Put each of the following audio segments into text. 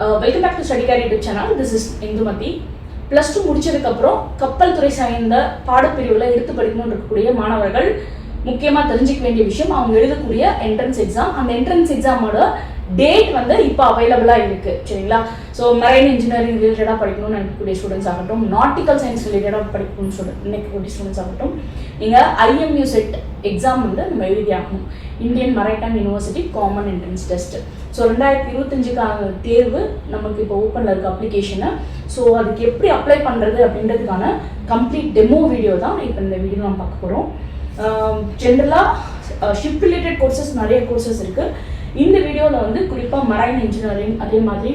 Welcome back to study care YouTube channel. This is Indumathi. +2 முடிச்சதுக்கப்புறம் கப்பல் துறை சார்ந்த பாடப்பிரிவில் எடுத்து படிக்கணும்னு இருக்கக்கூடிய மாணவர்கள் முக்கியமாக தெரிஞ்சிக்க வேண்டிய விஷயம், அவங்க எழுதக்கூடிய என்ட்ரன்ஸ் எக்ஸாம். அந்த என்ட்ரன்ஸ் எக்ஸாமோட டேட் வந்து இப்போ அவைலபிளாக இருக்குது, சரிங்களா? ஸோ மெரைன் இன்ஜினியரிங் ரிலேட்டடாக படிக்கணும்னு நினைக்கக்கூடிய ஸ்டூடெண்ட்ஸ் ஆகட்டும், நாட்டிக்கல் சயின்ஸ் ரிலேட்டடாக படிக்கணும்னு நினைக்கக்கூடிய ஸ்டூடெண்ட்ஸ் ஆகட்டும், நீங்கள் IMU செட் எக்ஸாம் வந்து நம்ம எழுதி ஆகணும். Indian maritime university common entrance test. So 2025க்கான தேர்வு நமக்கு இப்போ ஓப்பனில் இருக்க அப்ளிகேஷனை. ஸோ அதுக்கு எப்படி அப்ளை பண்ணுறது அப்படின்றதுக்கான கம்ப்ளீட் டெமோ வீடியோ தான் இப்போ இந்த வீடியோ நம்ம பார்க்க போகிறோம். ஜென்ரலாக ஷிப் ரிலேட்டட் கோர்சஸ் நிறைய கோர்சஸ் இருக்குது. இந்த வீடியோவில் வந்து குறிப்பாக மரைன் இன்ஜினியரிங், அதே மாதிரி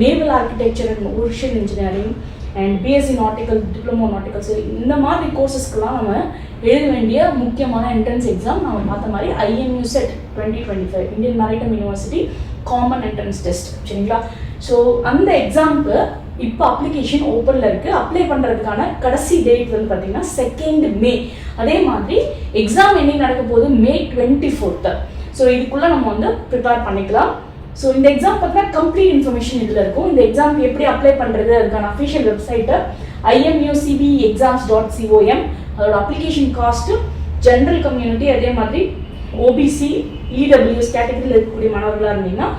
naval architecture and ocean engineering and BSc nautical, diploma nauticals, இந்த மாதிரி கோர்சஸ்க்கெலாம் நம்ம எழுத வேண்டிய முக்கியமான என்ட்ரன்ஸ் எக்ஸாம் நம்ம பார்த்த மாதிரி IMU CET 2025 Indian maritime university common entrance test, சரிங்களா? ஸோ அந்த எக்ஸாமுக்கு இப்போ அப்ளிகேஷன் ஓப்பனில் இருக்குது. அப்ளை பண்ணுறதுக்கான கடைசி டேட் வந்து பார்த்தீங்கன்னா 2 May. அதே மாதிரி எக்ஸாம் என்னைக்கு நடக்க போகுது, May 24. ஸோ இதுக்குள்ளே நம்ம வந்து ப்ரிப்பேர் பண்ணிக்கலாம். ஸோ இந்த எக்ஸாம் பார்த்தீங்கன்னா கம்ப்ளீட் இன்ஃபர்மேஷன் இதில் இருக்கும். இந்த எக்ஸாமுக்கு எப்படி அப்ளை பண்ணுறது, அதுக்கான அஃபிஷியல் வெப்சைட்டை imucbeexams.com. அதோட அப்ளிகேஷன் காஸ்ட்டு ஜென்ரல் கம்யூனிட்டி, அதே மாதிரி OBC EWS கேட்டகரியில் இருக்கக்கூடிய மாணவர்களாக இருந்தீங்கன்னா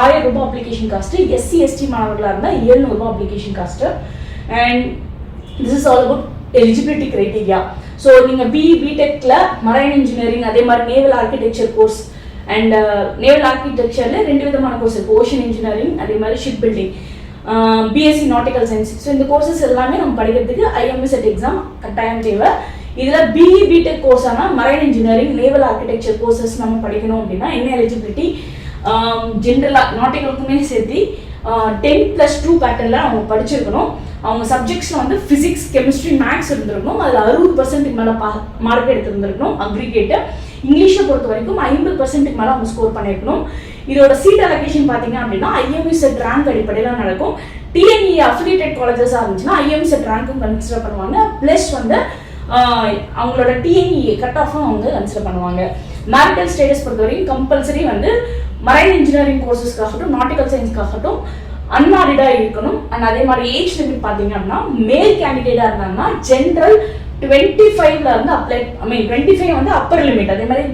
1000 ரூபாய் அப்ளிகேஷன் காஸ்ட்டு, SC ST மாணவர்களாக இருந்தால் 700 ரூபாய் application cost. And this is all about eligibility criteria. So நீங்கள் பிடெக்கில் மரைன் இன்ஜினியரிங், அதே மாதிரி naval architecture course and naval ஆர்கிடெக்சரில் 2 விதமான கோர்ஸ் இருக்குது. ஓஷன் இன்ஜினியரிங், அதே மாதிரி ship building, BSc nautical science. So இந்த கோர்சஸ் எல்லாமே நம்ம படிக்கிறதுக்கு IMU செட் எக்ஸாம் கட்டாயம் தேவை. இதில் BE பிடெக் கோர்ஸான marine engineering, naval architecture courses நம்ம படிக்கணும் அப்படின்னா என்ன எலிஜிபிலிட்டி, ஜென்ரலாக நாட்டிக்கலுக்குமே சேர்த்து 10+2 பேட்டர்னில் அவங்க படிச்சிருக்கணும். அவங்க சப்ஜெக்ட்ஸில் வந்து ஃபிசிக்ஸ், கெமிஸ்ட்ரி, மேக்ஸ் இருந்திருக்கணும். அதில் 60% மேலே மார்க் எடுத்துருந்துருக்கணும். அக்ரிகேட்டு இங்கிலீஷை பொறுத்த வரைக்கும் 50% மேலே அவங்க ஸ்கோர் பண்ணியிருக்கணும். இதோட சீட் அலோகேஷன் பார்த்தீங்க அப்படின்னா IMU செட் ரேங்க் அடிப்படையில் நடக்கும். TNE அஃபிலியேட்டட் காலேஜஸாக இருந்துச்சுன்னா IMU செட் ரேங்க்கும் கன்சிடர் பண்ணுவாங்க. ப்ளஸ் வந்து அவங்களோட TNE கட் ஆஃபும் அவங்க கன்சிடர் பண்ணுவாங்க. மேரிட்டல் ஸ்டேட்டஸ் பொறுத்த வரைக்கும் கம்பல்சரி வந்து மரைன் இன்ஜினியரிங் கோர்சஸ்க்காகட்டும், நாட்டிக்கல் சயின்ஸ்க்காகட்டும் அன்மாரிடாக இருக்கணும். அண்ட் அதே மாதிரி ஏஜ் லிமிட் பார்த்தீங்க அப்படின்னா மேல் கேண்டிடேட்டாக இருந்தாங்கன்னா ஜென்ரல் 25ல இருந்து அப்ளை, 25 வந்து அப்பர் லிமிட். அதே மாதிரி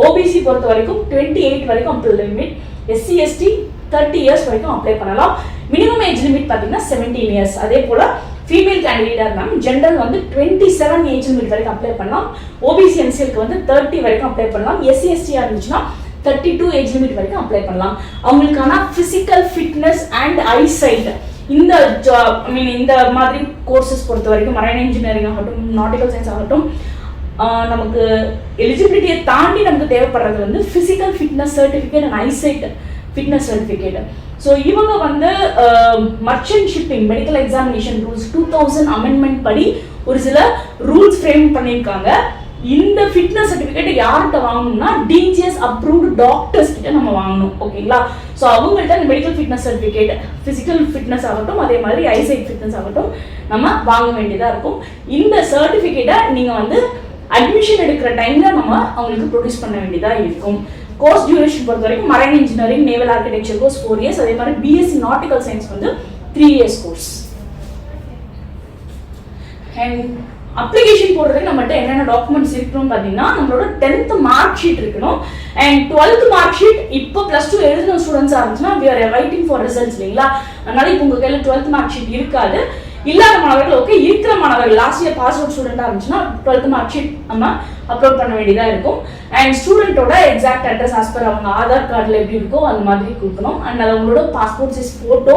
OBC பொறுத்த வரைக்கும் 28 வரைக்கும் upper limit. SC ST 30 years வரைக்கும் அப்ளை பண்ணலாம். மினிமம் ஏஜ் லிமிட் பார்த்தீங்கன்னா 17 இயர்ஸ். அதே போல் ஃபீமேல் கேண்டிடேட்டாக இருந்தாங்க ஜென்ரல் வந்து 27 ஏஜ் லிமிட் வரைக்கும் அப்ளை பண்ணலாம். OBC NCLக்கு வந்து 30 வரைக்கும் அப்ளை பண்ணலாம். SC STயாக இருந்துச்சுன்னா 32 ஏஜ் லிமிட் வரைக்கும் அப்ளை பண்ணலாம். அவங்களுக்கான ஃபிசிக்கல் ஃபிட்னஸ் அண்ட் ஐசைட், இந்த இந்த மாதிரி கோர்சஸ் பொறுத்த வரைக்கும் மரைன் இன்ஜினியரிங் ஆகட்டும், நாட்டிக்கல் சயின்ஸ் ஆகட்டும், நமக்கு எலிஜிபிலிட்டியை தாண்டி நமக்கு தேவைப்படுறது வந்து physical fitness certificate and eyesight fitness certificate. So இவங்க வந்து merchant shipping medical examination rules 2000 amendment படி ஒரு சில ரூல்ஸ் ஃப்ரேம் பண்ணியிருக்காங்க. இந்த ஃபிட்னஸ் சர்டிஃபிகேட் யார்கிட்ட வாங்கணும்னா DGS அப்ரூவ்டு டாக்டர்ஸ் கிட்ட நம்ம வாங்கணும், ஓகேங்களா? ஸோ அவங்கள்ட்ட இந்த medical fitness certificate, physical fitness ஆகட்டும், அதே மாதிரி ஐசைட் ஃபிட்னஸ் ஆகட்டும் நம்ம வாங்க வேண்டியதாக இருக்கும். இந்த சர்டிஃபிகேட்டை நீங்கள் வந்து அட்மிஷன் எடுக்கிற டைமில் நம்ம அவங்களுக்கு ப்ரொடியூஸ் பண்ண வேண்டியதாக இருக்கும். கோர்ஸ் டியூரேஷன் பொறுத்த வரைக்கும் marine engineering, naval architecture course 4 years, அதே மாதிரி BSc நாட்டிக்கல் சயின்ஸ் வந்து 3 இயர்ஸ் கோர்ஸ். அண்ட் அப்ளிகேஷன் போடுறதுக்கு நம்மகிட்ட என்னென்ன டாக்குமெண்ட்ஸ் இருக்கணும்னு பார்த்தீங்கன்னா, நம்மளோட 10th மார்க் ஷீட் இருக்கணும். அண்ட் 12th மார்க் ஷீட் இப்போ +2 எழுதின ஸ்டூடெண்ட்ஸாக இருந்துச்சுன்னா we are waiting for results, இல்லைங்களா? அதனால இப்போ உங்கள் கையில் 12th மார்க் ஷீட் இருக்காது. இல்லாத மாணவர்கள் ஓகே, இருக்கிற மாணவர்கள் லாஸ்ட் இயர் பாஸ் அவுட் ஸ்டூடெண்டாக இருந்துச்சுன்னா 12th மார்க் ஷீட் நம்ம அப்லோட் பண்ண வேண்டியதாக இருக்கும். அண்ட் ஸ்டூடெண்ட்டோட எக்ஸாக்ட் அட்ரஸ் ஆஸ் பர் அவங்க ஆதார் கார்டில் எப்படி இருக்கோ அந்த மாதிரி கொடுக்கணும். அண்ட் அது அவங்களோட பாஸ்போர்ட் சைஸ் ஃபோட்டோ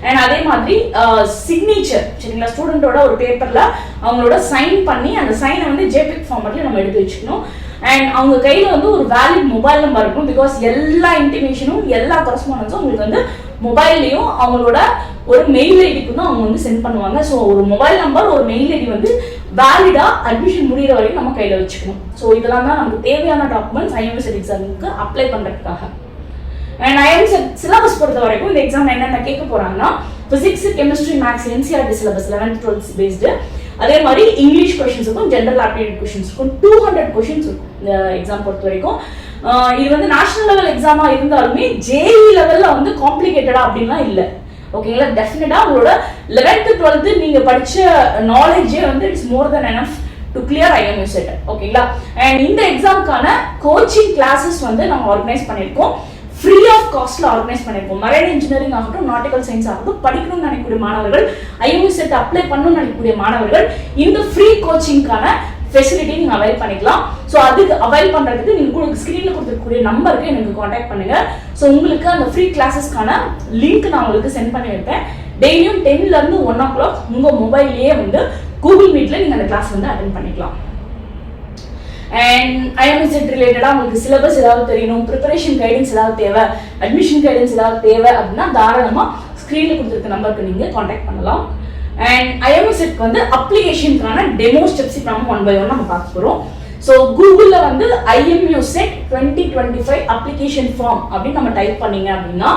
அண்ட் அதே மாதிரி சிக்னேச்சர், சரிங்களா? ஸ்டூடெண்ட்டோட ஒரு பேப்பரில் அவங்களோட சைன் பண்ணி அந்த சைனை வந்து JPEG ஃபார்மேட்டில் நம்ம எடுத்து வச்சுக்கணும். அண்ட் அவங்க கையில் வந்து ஒரு வேலிட் மொபைல் நம்பர் இருக்கும். பிகாஸ் எல்லா இன்டிமேஷனும், எல்லா கரஸ்பாண்டன்ஸும் உங்களுக்கு வந்து மொபைல்லையும் அவங்களோட ஒரு மெயில் ஐடிக்கு தான் அவங்க வந்து சென்ட் பண்ணுவாங்க. ஸோ ஒரு மொபைல் நம்பர், ஒரு மெயில் ஐடி வந்து வேலிடாக அட்மிஷன் முடிகிற வரைக்கும் நம்ம கையில் வச்சுக்கணும். ஸோ இதெல்லாம் தான் நமக்கு தேவையான டாக்குமெண்ட்ஸ் IMU செட் எக்ஸாமுக்கு அப்ளை பண்ணுறதுக்காக. அண்ட் IMU செட் சிலபஸ் பொறுத்த வரைக்கும் இந்த எக்ஸாம் என்னென்ன கேட்க போகிறாங்கன்னா, physics, chemistry, maths, NCERT syllabus 11th 12th based. அதே மாதிரி இங்கிலீஷ் கொஷின்ஸுக்கும் ஜென்ரல் ஆப்டிடியூட் கொஷின்ஸுக்கும் 200 கொஷின்ஸ் இருக்கும் இந்த எக்ஸாம் பொறுத்த வரைக்கும். இது வந்து நேஷனல் லெவல் எக்ஸாமா இருந்தாலுமே ஜேஇ லெவல்ல வந்து காம்ப்ளிகேட்டடா அப்படின்லாம் இல்லை. ஓகேங்களா, டெஃபினட்டா உங்களோட 11th 12th நீங்க படிச்ச நாலேஜே வந்து it's more then enough to clear IMU set. ஓகேங்களா, அண்ட் இந்த எக்ஸாமுக்கான கோச்சிங் கிளாஸஸ் வந்து நம்ம ஆர்கனைஸ் பண்ணியிருக்கோம். ஃப்ரீ ஆஃப் காஸ்ட்ல ஆர்கனைஸ் பண்ணியிருக்கோம். மெரைன் இன்ஜினியரிங் ஆகட்டும், நாட்டிக்கல் சயின்ஸ் ஆகட்டும், படிக்கணும்னு நினைக்கக்கூடிய மாணவர்கள், IMU செட் அப்ளை பண்ணணும்னு நினைக்கக்கூடிய மாணவர்கள் இந்த ஃப்ரீ கோச்சிங்கான ஃபெசிலிட்டி நீங்க அவைல் பண்ணிக்கலாம். ஸோ அதுக்கு அவைல் பண்றதுக்கு நீங்க உங்களுக்கு ஸ்கிரீன்ல கொடுத்துருக்கக்கூடிய நம்பருக்கு எனக்கு காண்டாக்ட் பண்ணுங்க. ஸோ உங்களுக்கு அந்த ஃப்ரீ கிளாஸஸ்க்கான லிங்க் நான் உங்களுக்கு சென்ட் பண்ணி வைப்பேன். டெய்லியும் 10ல இருந்து 1 o'clock உங்க மொபைல்லேயே வந்து கூகுள் மீட்ல நீங்க அந்த கிளாஸ் வந்து அட்டென்ட் பண்ணிக்கலாம். அண்ட் IMU செட் ரிலேட்டடா உங்களுக்கு சிலபஸ் ஏதாவது தெரியணும், ப்ரிப்பரேஷன் கைடன்ஸ் ஏதாவது தேவை, அட்மிஷன் கைடன்ஸ் ஏதாவது தேவை அப்படின்னா தாராளமா ஸ்கிரீன்ல கொடுத்துருக்க நம்பருக்கு நீங்க காண்டாக்ட் பண்ணலாம். அண்ட் IMU செட் வந்து அப்ளிகேஷனுக்கான டெமோ ஸ்டெப்ஸ் இப்போ நம்ம 1 by 1 நம்ம பார்க்க போறோம். ஸோ கூகுள்ல வந்து IMU செட் 2025 அப்ளிகேஷன் ஃபார்ம் அப்படின்னு நம்ம டைப் பண்ணீங்க அப்படின்னா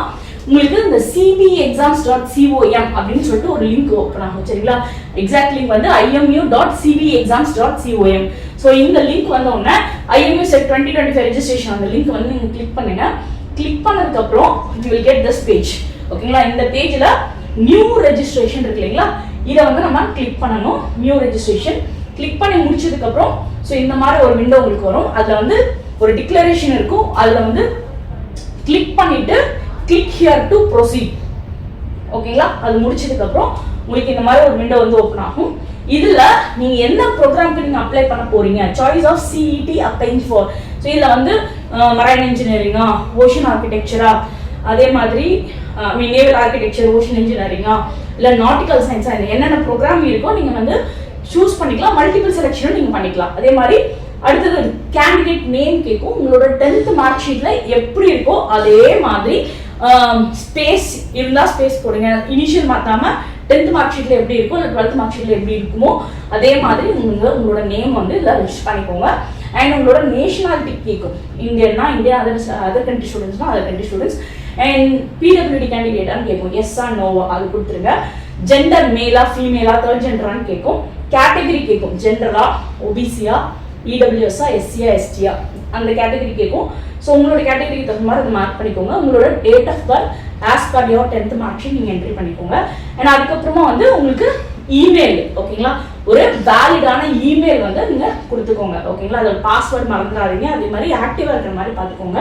உங்களுக்கு இந்த cbeexams.com அப்படின்னு சொல்லிட்டு ஒரு லிங்க் ஓப்பன் ஆகும். சரிங்களா, எக்ஸாக்ட் லிங்க் வந்து imu.cbeexams.com. ஸோ இந்த லிங்க் வந்த உடனே IMU செட் 2025 ரெஜிஸ்ட்ரேஷன் அந்த லிங்க் வந்து நீங்க கிளிக் பண்ணுங்க. கிளிக் பண்ணதுக்கு அப்புறம் you will get this page. ஓகேங்களா, இந்த பேஜ்ல நியூ ரெஜிஸ்ட்ரேஷன் இருக்கு இல்லைங்களா, இதை வந்து நம்ம கிளிக் பண்ணணும். நியூ ரெஜிஸ்ட்ரேஷன் கிளிக் பண்ணி முடிச்சதுக்கு அப்புறம் ஸோ இந்த மாதிரி ஒரு விண்டோ உங்களுக்கு வரும். அதுல வந்து ஒரு டிக்ளரேஷன் இருக்கும். அதுல வந்து கிளிக் பண்ணிட்டு கிளிக் ஹியர் டு ப்ரொசீட். ஓகேங்களா, அது முடிச்சதுக்கு அப்புறம் உங்களுக்கு இந்த மாதிரி ஒரு விண்டோ வந்து ஓப்பன் ஆகும். இதுல நீங்க என்ன ப்ரோக்ராம்க்கு நீங்க அப்ளை பண்ண போறீங்க, choice of CET applying for. So இதுல வந்து மரைன் இன்ஜினியரிங்கா, ஓஷன் ஆர்கிடெக்சரா, அதே மாதிரி நேவல் ஆர்கிடெக்சர், ஓஷன் இன்ஜினியரிங்கா, இல்ல நாட்டிக்கல் சயின்ஸா, என்னென்ன ப்ரோக்ராம் இருக்கோ நீங்க வந்து சூஸ் பண்ணிக்கலாம். மல்டிபிள் செலெக்ஷனும் நீங்க பண்ணிக்கலாம். அதே மாதிரி அடுத்தது கேண்டிடேட் நேம் கேட்கும். உங்களோட 10th மார்க் ஷீட்ல எப்படி இருக்கோ அதே மாதிரி ஸ்பேஸ் இருந்தா ஸ்பேஸ் போடுங்க. இனிஷியல் மாத்தாம 10th மார்க் ஷீட்ல எப்படி இருக்கோ இல்லை 12th மார்க் ஷீட்ல எப்படி இருக்குமோ அதே மாதிரி உங்களோட நேம் வந்து இதில் ரெஜிஸ்டர் பண்ணிக்கோங்க. அண்ட் உங்களோட நேஷனாலிட்டி கேட்கும். இந்தியன்னா இந்தியா, அதர் கண்ட்ரி ஸ்டூடெண்ட்ஸ்னா other country students. And PWD கேண்டிடேட்டான்னு கேட்கும். எஸ்ஸா நோவா அது கொடுத்துருங்க. ஜெண்டர் மேலா ஃபீமேலா, தேர்ட் ஜெண்டரான்னு கேட்கும். கேட்டகரி கேட்கும். ஜென்ரலா, OBCயா, EWSஆ, SCயா, STயா அந்த கேட்டகரி கேட்கும். ஸோ உங்களோட கேட்டகரிக்கு தகுந்த மாதிரி அதை மார்க் பண்ணிக்கோங்க. உங்களோட date of birth as per your 10th mark sheet நீங்கள் என்ட்ரி பண்ணிக்கோங்க. அண்ட் அதுக்கப்புறமா வந்து உங்களுக்கு இமெயில், ஓகேங்களா, ஒரு வேலிடான இமெயில் வந்து நீங்கள் கொடுத்துக்கோங்க. ஓகேங்களா, அதோட பாஸ்வேர்டு மறந்துடாதீங்க. அதே மாதிரி ஆக்டிவாக இருக்கிற மாதிரி பார்த்துக்கோங்க.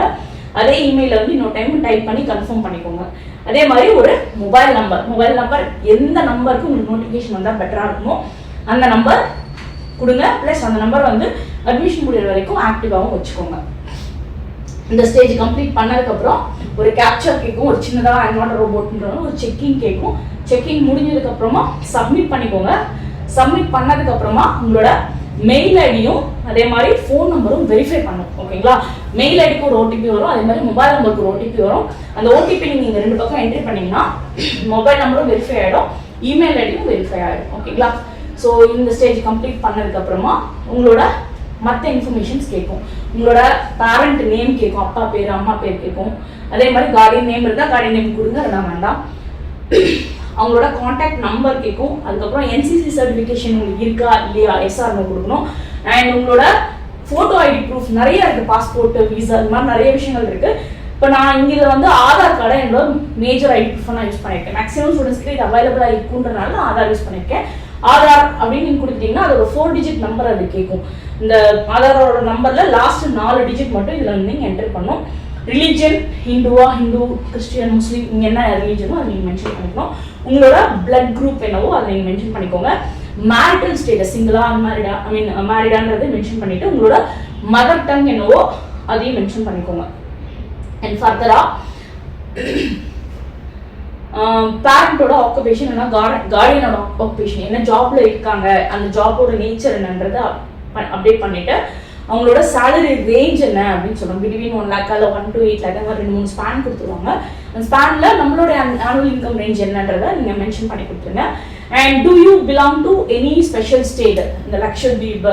அதே இமெயில வந்து இன்னொரு டைம் டைப் பண்ணி கன்ஃபார்ம் பண்ணிக்கோங்க. அதே மாதிரி ஒரு மொபைல் நம்பர் எந்த நம்பருக்கு உங்களுக்கு நோட்டிஃபிகேஷன் வந்தால் பெட்டராக இருக்குமோ அந்த நம்பர் கொடுங்க. ப்ளஸ் அந்த நம்பர் வந்து அட்மிஷன் முடிகிற வரைக்கும் ஆக்டிவாகவும் வச்சுக்கோங்க. இந்த ஸ்டேஜ் கம்ப்ளீட் பண்ணதுக்கப்புறம் ஒரு கேப்சர் கேட்கும். ஒரு சின்னதாக ஐம் நாட் ரோபோட்ன்ற ஒரு செக்கிங் கேட்கும். செக்கிங் முடிஞ்சதுக்கப்புறமா சப்மிட் பண்ணிக்கோங்க. சப்மிட் பண்ணதுக்கப்புறமா உங்களோட மெயில் ஐடியும் அதே மாதிரி ஃபோன் நம்பரும் வெரிஃபை பண்ணும். ஓகேங்களா, மெயில் ஐடிக்கு ஒரு OTP வரும், அதே மாதிரி மொபைல் நம்பருக்கு ஒரு OTP வரும். அந்த OTP நீங்கள் 2 பக்கம் என்ட்ரி பண்ணீங்கன்னா மொபைல் நம்பரும் வெரிஃபை ஆகிடும், இமெயில் ஐடியும் வெரிஃபை ஆகிடும். ஓகேங்களா, ஸோ இந்த ஸ்டேஜ் கம்ப்ளீட் பண்ணதுக்கப்புறமா உங்களோட மற்ற இன்ஃபர்மேஷன்ஸ் கேட்கும். உங்களோட பேரண்ட் நேம் கேட்கும், அப்பா பேர் அம்மா பேர் கேட்கும். அதே மாதிரி கார்டியன் நேம் இருந்தால் கார்டியன் நேம் கொடுங்க, அதெல்லாம் வேண்டாம். அவங்களோட கான்டாக்ட் நம்பர் கேட்கும். அதுக்கப்புறம் NCC சர்டிஃபிகேஷன் உங்களுக்கு இருக்கா இல்லையா, SRனு கொடுக்கணும். அண்ட் உங்களோட ஃபோட்டோ ஐடி ப்ரூஃப் நிறைய இருக்குது. பாஸ்போர்ட், விசா, இந்த மாதிரி நிறைய விஷயங்கள் இருக்குது. இப்போ நான் இங்கே வந்து ஆதார் கார்டை என்னோட மேஜர் ஐடி ப்ரூஃபாக நான் யூஸ் பண்ணியிருக்கேன். மேக்ஸிமம் ஸ்டூடெண்ட்ஸ்க்கு இது அவைலபிளாக இருக்குன்றனால நான் ஆதார் யூஸ் பண்ணியிருக்கேன். ஆதார் அப்படின்னு நீங்கள் கொடுத்துட்டீங்கன்னா அதோட 4 டிஜிட் நம்பர் அது கேட்கும். இந்த ஆதாரோட நம்பரில் லாஸ்ட் 4 டிஜிட் மட்டும் இதில் வந்து நீங்கள் என்டர் பண்ணணும். ரிலீஜன் ஹிந்துவா, ஹிந்து, கிறிஸ்டியன், முஸ்லீம், நீங்கள் என்ன ரிலீஜனோ அதை நீங்கள் மென்ஷன் பண்ணிக்கணும். உங்களோட பிளட் குரூப் என்னவோ அதை நீங்கள் மென்ஷன் பண்ணிக்கோங்க. மேரிட்டல் ஸ்டேட்டஸ் சிங்கிளா அன்மேரிடா, மேரிடான்றதை மென்ஷன் பண்ணிட்டு உங்களோட மதர் டங் என்னவோ அதையும் மென்ஷன் பண்ணிக்கோங்க. அண்ட் ஃபர்தரா பேரண்டோட ஆக்குபேஷன் இல்லைனா கார்டியனோட ஆக்குபேஷன் என்ன ஜாப்ல இருக்காங்க, அந்த ஜாபோட நேச்சர் என்னன்றதை அப்டேட் பண்ணிட்டு அவங்களோட சேலரி ரேஞ்ச் என்ன அப்படின்னு சொல்லுவாங்க. பிட்வீன் 1 lakh இல்லை 1 to 8 lakh 2-3 ஸ்பேன் கொடுத்துருவாங்க. அந்த ஸ்பேனில் நம்மளோட ஆனுவல் இன்கம் ரேஞ்ச் என்னன்றதை நீங்கள் மென்ஷன் பண்ணி கொடுத்துருங்க. And do you belong to any special state, இந்த லக்ஷத்வீப்,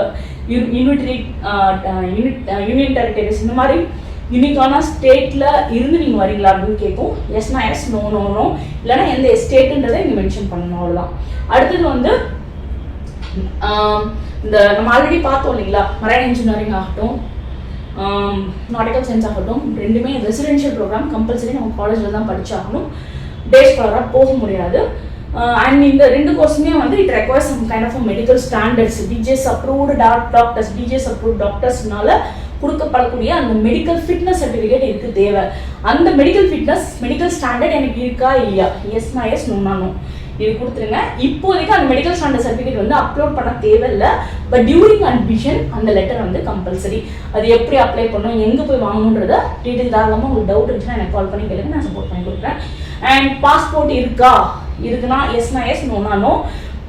யூனியன் டெரிட்டரிஸ், இந்த மாதிரி யூனிக்கான ஸ்டேட்டில் இருந்து நீங்கள் வரீங்களா அப்படின்னு கேட்கும். எஸ்னா எஸ், நோ நோ நோ, இல்லைனா எந்த ஸ்டேட்டுன்றதை நீங்கள் மென்ஷன் பண்ணணும். அவ்வளோதான். அடுத்தது வந்து இந்த நம்ம ஆல்ரெடி பார்த்தோம் இல்லைங்களா, மரைன் இன்ஜினியரிங் ஆகட்டும், நாட்டிக்கல் சயின்ஸ் ஆகட்டும், ரெண்டுமே ரெசிடென்ஷியல் ப்ரோக்ராம் கம்பல்சரி நம்ம காலேஜில் தான் படித்தாகணும், டே ஸ்காலராக போக முடியாது. அண்ட் இந்த 2 கோர்ஸுமே வந்து it requires some kind of medical standards, DGS approved doctors, DGS approved டாக்டர்ஸ்னால கொடுக்கப்படக்கூடிய அந்த மெடிக்கல் ஃபிட்னஸ் சர்டிஃபிகேட் இருக்குது தேவை. அந்த மெடிக்கல் ஃபிட்னஸ், மெடிக்கல் ஸ்டாண்டர்ட் எனக்கு இருக்கா இல்லையா, எஸ்னா எஸ், நோனா நோ, இது கொடுத்துருங்க. இப்போதைக்கு அந்த மெடிக்கல் ஸ்டாண்டர்ட் சர்டிஃபிகேட் வந்து அப்லோட் பண்ண தேவையில்லை. பட் டியூரிங் அட்மிஷன் அந்த லெட்டர் வந்து கம்பல்சரி. அது எப்படி அப்ளை பண்ணணும், எங்கே போய் வாங்கணுன்றத டீட்டெயில் தாராளமாக உங்களுக்கு டவுட் இருந்துச்சுன்னா எனக்கு கால் பண்ணி கேளுங்க, நான் சப்போர்ட் பண்ணி கொடுக்குறேன். அண்ட் பாஸ்போர்ட் இருக்குன்னா எஸ்னா எஸ், நோனா நோ.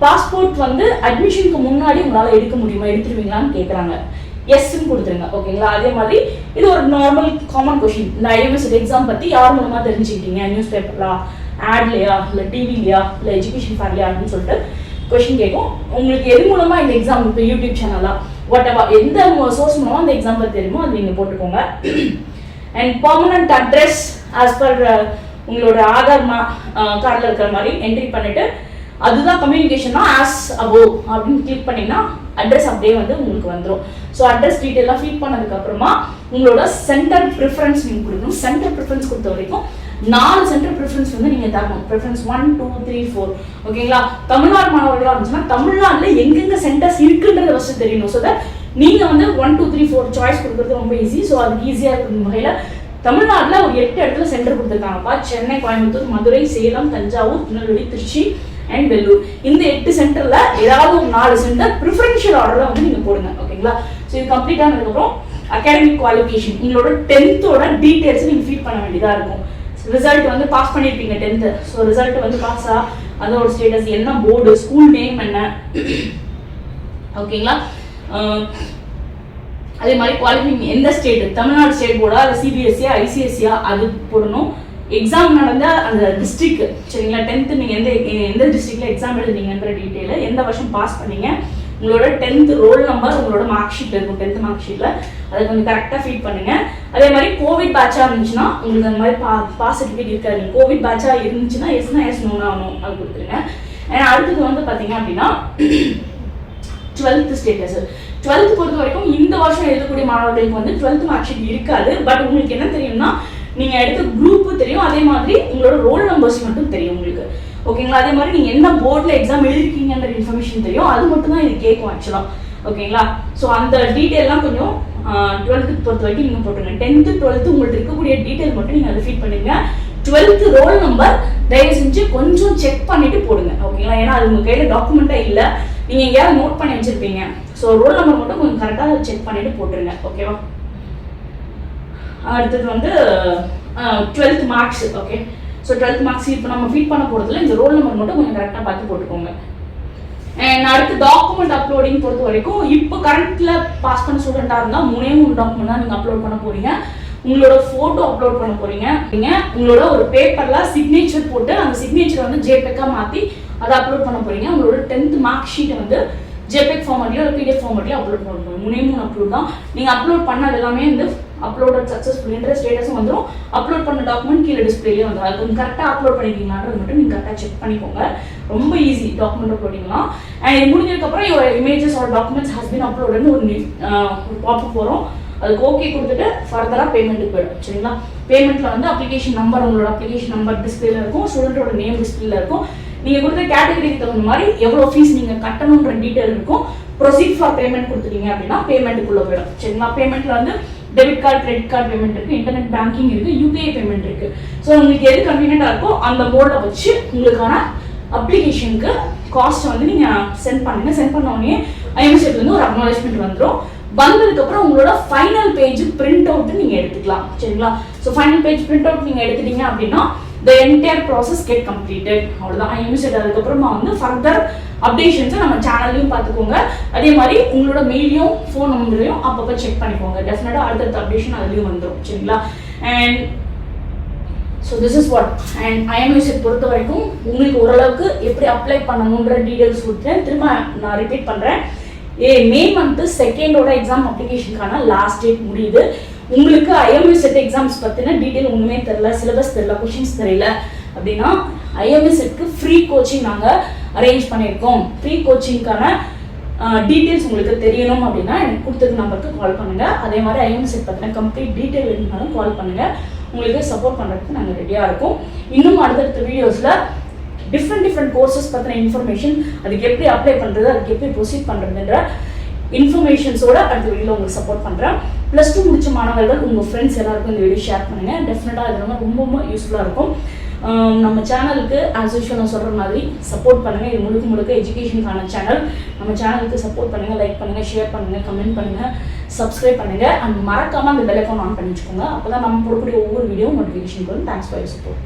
பாஸ்போர்ட் வந்து அட்மிஷனுக்கு முன்னாடி உங்களால் எடுக்க முடியுமா, எடுத்துருவீங்களான்னு கேட்குறாங்க, எஸ்ன்னு கொடுத்துருங்க. ஓகேங்களா? அதே மாதிரி இது ஒரு நார்மல் காமன் கொஷின். இந்த ஐஎம்எஸ் எக்ஸாம் பற்றி யார் மூலமாக தெரிஞ்சுக்கிட்டீங்க, நியூஸ் பேப்பரா, ஆட்லையா, இல்லை டிவிலையா, இல்லை எஜுகேஷன் ஃபேர்லையா அப்படின்னு சொல்லிட்டு கொஷின் கேட்கும். உங்களுக்கு எது மூலமாக இந்த எக்ஸாம், இப்போ யூடியூப் சேனலா, வாட் எவர், எந்த சோர்ஸ் மூலமாக அந்த எக்ஸாம் பற்றி தெரியுமோ அது நீங்கள் போட்டுக்கோங்க. And permanent address as per உங்களோட ஆதார் கார்டில் இருக்கிற மாதிரி என்ட்ரி பண்ணிட்டு, அதுதான் கம்யூனிகேஷன்னா ஆஸ் அபோவ் அப்படின்னு கிளிக் பண்ணிங்கன்னா அட்ரஸ் அப்படியே வந்து உங்களுக்கு வந்துடும். ஸோ அட்ரஸ் டீட்டெயிலாக ஃபீட் பண்ணதுக்கப்புறமா உங்களோட சென்டர் ப்ரிஃபரன்ஸ் நீங்கள் கொடுக்கணும். சென்டர் ப்ரிஃபரன்ஸ் கொடுத்த வரைக்கும் 4 சென்டர் ப்ரிஃபரன்ஸ் வந்து நீங்கள் தரணும். ப்ரிஃபரன்ஸ் 1, 2, 3, 4. ஓகேங்களா? தமிழ்நாடு மாணவர்களாக இருந்துச்சுன்னா தமிழ்நாட்டில் எங்கெங்கே சென்டர்ஸ் இருக்குன்றத ஃபஸ்ட்டு தெரியணும். ஸோ தட் நீங்கள் வந்து 1, 2, 3, 4 சாய்ஸ் கொடுக்குறது ரொம்ப ஈஸி. ஸோ அதுக்கு ஈஸியாக இருக்கிற வகையில் தமிழ்நாட்டில் ஒரு 8 இடத்துல சென்டர் கொடுத்துருக்காங்கப்பா. சென்னை, கோயம்புத்தூர், மதுரை, சேலம், தஞ்சாவூர், திருநெல்வேலி, திருச்சி அண்ட் வெல்லூர். இந்த 8 சென்டரில் ஏதாவது ஒரு 4 சென்டர் ப்ரிஃபரன்ஷியல் ஆர்டரில் வந்து நீங்கள் போடுங்க. ஓகேங்களா? ஸோ இது கம்ப்ளீட் ஆனதுக்கப்புறம் அகாடமிக் குவாலிஃபிகேஷன், உங்களோட 10th டீட்டெயில்ஸ் நீங்கள் ஃபீட் பண்ண வேண்டியதாக இருக்கும். ரிசல்ட் வந்து பாஸ் பண்ணியிருப்பீங்க 10th. ஸோ ரிசல்ட் வந்து பாஸா, அதோட ஸ்டேட்டஸ் என்ன, போர்டு, ஸ்கூல் நேம் என்ன, ஓகேங்களா? அதே மாதிரி குவாலிஃபைங் எந்த ஸ்டேட், தமிழ்நாடு ஸ்டேட் போர்டா, இல்லை சிபிஎஸ்சியா, ஐசிஎஸ்சியா, அது போடணும். எக்ஸாம் நடந்த அந்த டிஸ்ட்ரிக்ட், சரிங்களா? 10th நீங்கள் எந்த டிஸ்ட்ரிக்டில் எக்ஸாம் எழுதுனீங்கன்ற டீட்டெயிலு, எந்த வருஷம் பாஸ் பண்ணீங்க, உங்களோட 10th ரோல் நம்பர் உங்களோட மார்க் ஷீட்டில் இருக்கும். 10th மார்க் ஷீட்டில் அதை கொஞ்சம் கரெக்டாக ஃபீட் பண்ணுங்க. அதே மாதிரி கோவிட் பேட்சாக இருந்துச்சுன்னா உங்களுக்கு அந்த மாதிரி பாஸ் சர்டிஃபிகேட் இருக்காது. கோவிட் பேட்சாக இருந்துச்சுன்னா எஸ்னா எஸ், நோனா நோ, அது கொடுத்துருங்க. ஏன்னா அடுத்தது வந்து பார்த்தீங்க அப்படின்னா 12th ஸ்டேட்டஸ். 12th பொறுத்த வரைக்கும் இந்த வருஷம் எழுதக்கூடிய மாணவர்களுக்கு வந்து 12th மார்க் ஷீட் இருக்காது. பட் உங்களுக்கு என்ன தெரியும்னா, நீங்கள் எடுத்த குரூப்பு தெரியும், அதே மாதிரி உங்களோட ரோல் நம்பர்ஸ் மட்டும் தெரியும் உங்களுக்கு. ஓகேங்களா? அதே மாதிரி நீங்கள் என்ன போர்டில் எக்ஸாம் எழுதிருக்கீங்கன்ற இன்ஃபர்மேஷன் தெரியும், அது மட்டும் தான் இது கேட்கும் ஆக்சுவலாக. ஓகேங்களா? ஸோ அந்த டீட்டெயிலாம் கொஞ்சம் 12th பொறுத்த வரைக்கும் நீங்கள் போட்டுருங்க. 10th 12th உங்கள்கிட்ட இருக்கக்கூடிய டீட்டெயில் மட்டும் நீங்கள் அதை ஃபீட் பண்ணுங்க. 12th ரோல் நம்பர் தயவு செஞ்சு கொஞ்சம் செக் பண்ணிட்டு போடுங்க. ஓகேங்களா? ஏன்னா அது உங்கள் கையில் டாக்குமெண்ட்டாக இல்லை, நீங்கள் எங்கேயாவது நோட் பண்ணி வச்சுருப்பீங்க. ஸோ ரோல் நம்பர் மட்டும் கொஞ்சம் கரெக்டாக செக் பண்ணிட்டு போட்டுருங்க. ஓகேவா? அடுத்தது வந்து 12th marks. Okay, so 12th marks இப்போ நம்ம ஃபீட் பண்ண போகிறதுல இந்த ரோல் நம்பர் மட்டும் கொஞ்சம் கரெக்டாக பார்த்து போட்டுக்கோங்க. அண்ட் அடுத்து டாக்குமெண்ட் அப்லோடிங் பொறுத்த வரைக்கும் இப்போ கரண்ட்டில் பாஸ் பண்ண ஸ்டூடெண்ட்டாக இருந்தால் 3 டாக்குமெண்ட் தான் நீங்கள் அப்லோட் பண்ண போகிறீங்க. உங்களோட ஃபோட்டோ அப்லோட் பண்ண போகிறீங்க. உங்களோட ஒரு பேப்பரில் சிக்னேச்சர் போட்டு அந்த சிக்னேச்சரை வந்து ஜேபெக்காக மாற்றி அதை அப்லோட் பண்ண போகிறீங்க. உங்களோட 10th மார்க் ஷீட்டை வந்து ஜேபெக் ஃபார்மேட்லையோ இல்லை பிடிஎஃப் ஃபார்மேட்லையோ அப்லோட் பண்ண போகிறோம். 3 அப்லோட் தான். நீங்கள் அப்லோட் பண்ணது எல்லாமே வந்து அப்லோட் சக்ஸஸ்ஃபுல்ன்ற ஸ்டேட்டஸும் வந்துடும். அப்லோட் பண்ண டாக்குமெண்ட் கீழே டிஸ்பிளேலேயே வந்துடும். அது கொஞ்சம் கரெக்டாக அப்லோட் பண்ணிக்கிங்களான்றது மட்டும் நீங்கள் கரெக்டாக செக் பண்ணிக்கோங்க. ரொம்ப ஈஸி டாக்குமெண்ட் அப்லோடிங்லாம். அண்ட் இது முடிஞ்சதுக்கப்புறம் images or documents has been அப்லோடுன்னு ஒரு பாப்பப் போகிறோம். அதுக்கு ஓகே கொடுத்துட்டு ஃபர்தராக பேமெண்ட்டுக்கு போயிடும். சரிங்களா? பேமெண்ட்டில் வந்து அப்ளிகேஷன் நம்பர், உங்களோட அப்ளிகேஷன் நம்பர் டிஸ்பிளேல இருக்கும், ஸ்டூடெண்ட்டோட நேம் டிஸ்பிளேல இருக்கும். நீங்கள் கொடுத்த கேட்டகரிக்கு தகுந்த மாதிரி எவ்வளோ ஃபீஸ் நீங்கள் கட்டணுன்ற டீட்டெயில் இருக்கும். ப்ரொசீட் ஃபார் பேமெண்ட் கொடுத்துட்டீங்க அப்படின்னா பேமெண்ட்டுக்குள்ளே போயிடும். சரிங்களா? பேமெண்ட்டில் வந்து debit card, credit card payment இருக்குது, இன்டர்நெட் பேங்கிங் இருக்குது, யூபிஐ பேமெண்ட் இருக்குது. ஸோ உங்களுக்கு எது கன்வீனியண்டாக இருக்கோ அந்த மோடில் வச்சு உங்களுக்கான அப்ளிகேஷனுக்கு காஸ்ட்டை வந்து நீங்கள் சென்ட் பண்ணுங்கள். சென்ட் பண்ண உடனே ஐஎம்எஸ்லேருந்து ஒரு அக்னாலேஜ்மெண்ட் வந்துடும். வந்ததுக்கப்புறம் உங்களோட ஃபைனல் பேஜ் பிரிண்ட் அவுட்டு நீங்கள் எடுத்துக்கலாம். சரிங்களா? So final page print out நீங்கள் எடுத்துட்டீங்க அப்படின்னா the entire process get completed. அவ்வளோதான். ஐஎம்எஸ் அதுக்கப்புறமா வந்து ஃபர்தர் அப்டேஷன்ஸை நம்ம சேனல்லையும் பார்த்துக்கோங்க. அதே மாதிரி உங்களோட மெயிலையும் ஃபோன் நம்பரையும் அப்பப்போ செக் பண்ணிக்கோங்க. டெஃபினட்டாக அடுத்தடுத்த அப்டேஷன் அதுலேயும் வந்துடும். சரிங்களா? And so this is what. And IMS பொறுத்த வரைக்கும் உங்களுக்கு ஓரளவுக்கு எப்படி அப்ளை பண்ணணுன்ற டீட்டெயில்ஸ் கொடுத்தேன். திரும்ப நான் ரிப்பீட் பண்ணுறேன். மே மந்த்து 2 எக்ஸாம் அப்ளிகேஷனுக்கான லாஸ்ட் டேட் முடியுது. உங்களுக்கு ஐஎம்எஸ் செட் எக்ஸாம்ஸ் பற்றின டீட்டெயில் ஒன்றுமே தெரில, சிலபஸ் தெரில, கொஷின்ஸ் தெரியல அப்படின்னா ஐஎம்எஸ் செட்க்கு ஃப்ரீ கோச்சிங் நாங்கள் அரேஞ்ச் பண்ணியிருக்கோம். ஃப்ரீ கோச்சிங்க்கான டீட்டெயில்ஸ் உங்களுக்கு தெரியணும் அப்படின்னா எனக்கு கொடுத்துருக்க நம்பருக்கு கால் பண்ணுங்கள். அதே மாதிரி ஐஎம் செட் பற்றின கம்ப்ளீட் டீட்டெயில் இருந்தாலும் கால் பண்ணுங்கள். உங்களுக்கு சப்போர்ட் பண்ணுறதுக்கு நாங்கள் ரெடியாக இருக்கோம். இன்னும் அடுத்தடுத்த வீடியோஸில் டிஃப்ரெண்ட் கோர்சஸ் பற்றின இன்ஃபர்மேஷன், அதுக்கு எப்படி அப்ளை பண்ணுறது, அதுக்கு எப்படி ப்ரொசீட் பண்ணுறதுன்ற இன்ஃபர்மேஷன்ஸோட அடுத்த வீடியோவில் உங்களுக்கு சப்போர்ட் பண்ணுறேன். +2 முடிச்ச மாணவர்கள் உங்கள் ஃப்ரெண்ட்ஸ் எல்லாருக்கும் இந்த வீடியோ ஷேர் பண்ணுங்கள். டெஃபினட்டாக இது ரொம்ப யூஸ்ஃபுல்லாக இருக்கும். நம்ம சேனலுக்கு ஆஸ் யூஷுவல் நான் சொல்கிற மாதிரி சப்போர்ட் பண்ணுங்கள். இது முழுக்க எஜுகேஷனுக்கான சேனல். நம்ம சேனலுக்கு சப்போர்ட் பண்ணுங்கள், லைக் பண்ணுங்கள், ஷேர் பண்ணுங்கள், கமெண்ட் பண்ணுங்கள், சப்ஸ்கிரைப் பண்ணுங்கள். அண்ட் மறக்காமல் அந்த பெல் ஐக்கான் ஆன் பண்ணி வச்சுக்கோங்க. அப்போ தான் நம்ம போடக்கூடிய ஒவ்வொரு வீடியோ நோட்டிஃபிகேஷன் வரும். Thanks for your support.